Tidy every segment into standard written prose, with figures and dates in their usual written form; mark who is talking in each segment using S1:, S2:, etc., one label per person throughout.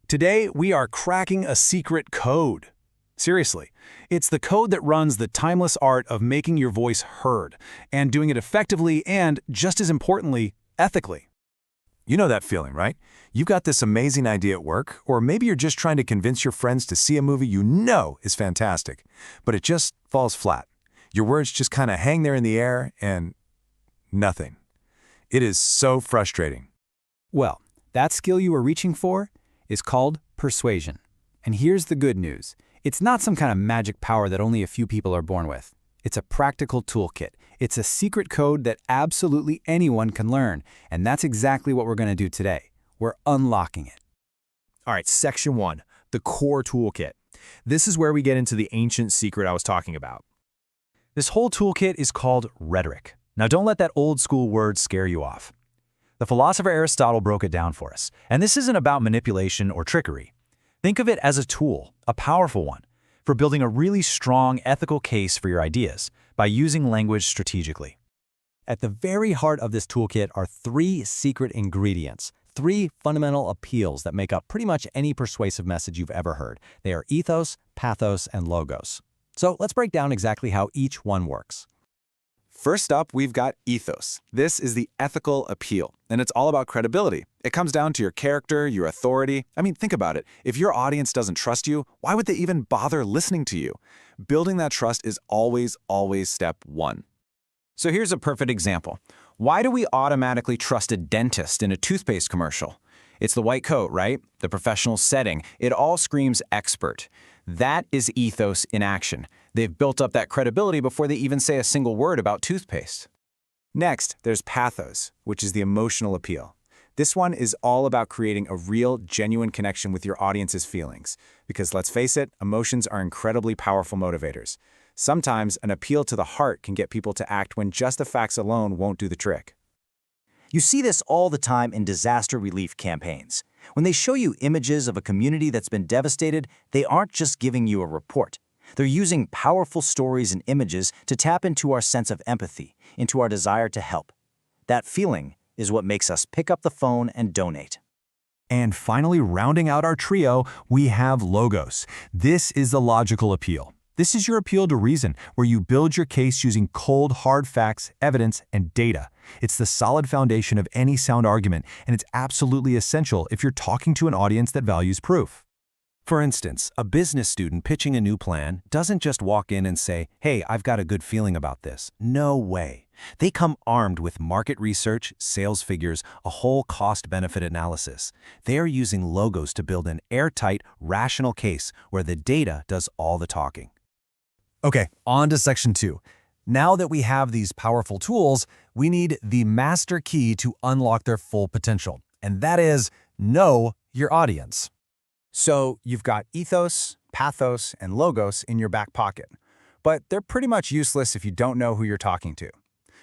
S1: Today, we are cracking a secret code. Seriously, it's the code that runs the timeless art of making your voice heard, and doing it effectively and, just as importantly, ethically.
S2: You know that feeling, right? You've got this amazing idea at work, or maybe you're just trying to convince your friends to see a movie you know is fantastic, but it just falls flat. Your words just kind of hang there in the air and nothing. It is so frustrating.
S3: Well, that skill you were reaching for is called persuasion. And here's the good news. It's not some kind of magic power that only a few people are born with. It's a practical toolkit. It's a secret code that absolutely anyone can learn. And that's exactly what we're going to do today. We're unlocking it.
S4: All right, Section 1, the core toolkit. This is where we get into the ancient secret I was talking about.
S5: This whole toolkit is called rhetoric. Now don't let that old school word scare you off. The philosopher Aristotle broke it down for us, and this isn't about manipulation or trickery. Think of it as a tool, a powerful one, for building a really strong ethical case for your ideas by using language strategically.
S6: At the very heart of this toolkit are three secret ingredients, three fundamental appeals that make up pretty much any persuasive message you've ever heard. They are ethos, pathos, and logos. So let's break down exactly how each one works.
S7: First up, we've got ethos. This is the ethical appeal, and it's all about credibility. It comes down to your character, your authority. I mean, think about it. If your audience doesn't trust you, why would they even bother listening to you? Building that trust is always step one.
S8: So here's a perfect example. Why do we automatically trust a dentist in a toothpaste commercial? It's the white coat, right? The professional setting. It all screams expert. That is ethos in action. They've built up that credibility before they even say a single word about toothpaste.
S7: Next, there's pathos, which is the emotional appeal. This one is all about creating a real, genuine connection with your audience's feelings. Because let's face it, emotions are incredibly powerful motivators. Sometimes an appeal to the heart can get people to act when just the facts alone won't do the trick.
S9: You see this all the time in disaster relief campaigns. When they show you images of a community that's been devastated, they aren't just giving you a report. They're using powerful stories and images to tap into our sense of empathy, into our desire to help. That feeling is what makes us pick up the phone and donate.
S2: And finally, rounding out our trio, we have logos. This is the logical appeal. This is your appeal to reason, where you build your case using cold, hard facts, evidence, and data. It's the solid foundation of any sound argument, and it's absolutely essential if you're talking to an audience that values proof.
S5: For instance, a business student pitching a new plan doesn't just walk in and say, "Hey, I've got a good feeling about this." No way. They come armed with market research, sales figures, a whole cost-benefit analysis. They are using logos to build an airtight, rational case where the data does all the talking.
S2: Okay, on to Section 2. Now that we have these powerful tools, we need the master key to unlock their full potential, and that is know your audience.
S3: So you've got ethos, pathos, and logos in your back pocket. But they're pretty much useless if you don't know who you're talking to.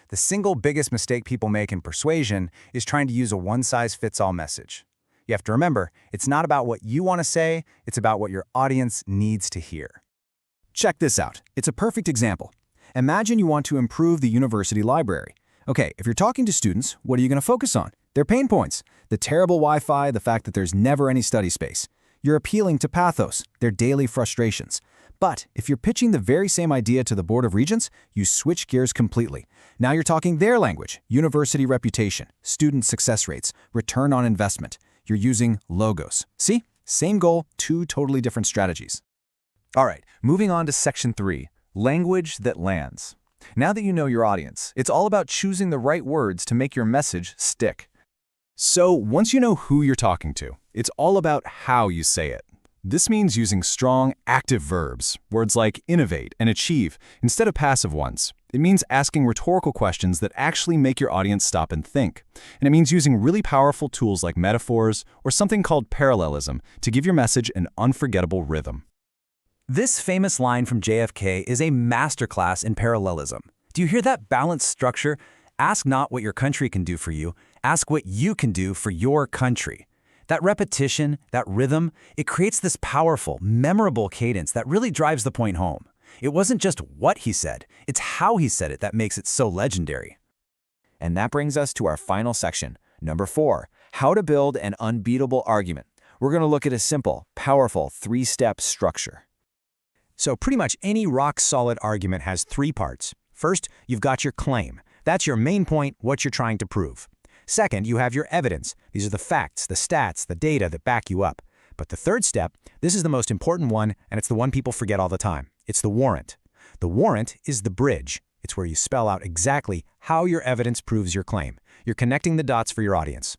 S3: The single biggest mistake people make in persuasion is trying to use a one-size-fits-all message. You have to remember, it's not about what you want to say, it's about what your audience needs to hear. Check this out. It's a perfect example. Imagine you want to improve the university library. Okay, if you're talking to students, what are you going to focus on? Their pain points, the terrible Wi-Fi, the fact that there's never any study space. You're appealing to pathos, their daily frustrations. But if you're pitching the very same idea to the Board of Regents, you switch gears completely. Now you're talking their language, university reputation, student success rates, return on investment. You're using logos. See? Same goal, two totally different strategies.
S7: All right, moving on to Section 3, language that lands. Now that you know your audience, it's all about choosing the right words to make your message stick.
S1: So once you know who you're talking to, it's all about how you say it. This means using strong, active verbs, words like innovate and achieve, instead of passive ones. It means asking rhetorical questions that actually make your audience stop and think. And it means using really powerful tools like metaphors or something called parallelism to give your message an unforgettable rhythm.
S3: This famous line from JFK is a masterclass in parallelism. Do you hear that balanced structure? Ask not what your country can do for you, ask what you can do for your country. That repetition, that rhythm, it creates this powerful, memorable cadence that really drives the point home. It wasn't just what he said, it's how he said it that makes it so legendary.
S8: And that brings us to our final section, number 4, how to build an unbeatable argument. we're going to look at a simple, powerful three-step structure.
S2: So pretty much any rock-solid argument has three parts. First, you've got your claim. That's your main point, what you're trying to prove. Second, you have your evidence. These are the facts, the stats, the data that back you up. But the third step, this is the most important one, and it's the one people forget all the time. It's the warrant. The warrant is the bridge. It's where you spell out exactly how your evidence proves your claim. You're connecting the dots for your audience.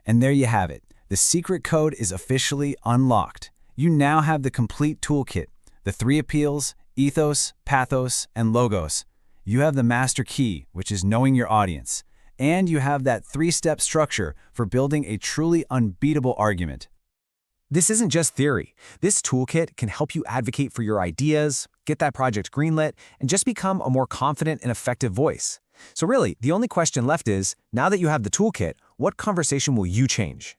S7: And there you have it. The secret code is officially unlocked. You now have the complete toolkit. The three appeals, ethos, pathos, and logos. You have the master key, which is knowing your audience. And you have that three-step structure for building a truly unbeatable argument.
S4: This isn't just theory. This toolkit can help you advocate for your ideas, get that project greenlit, and just become a more confident and effective voice. So really, the only question left is, now that you have the toolkit, what conversation will you change?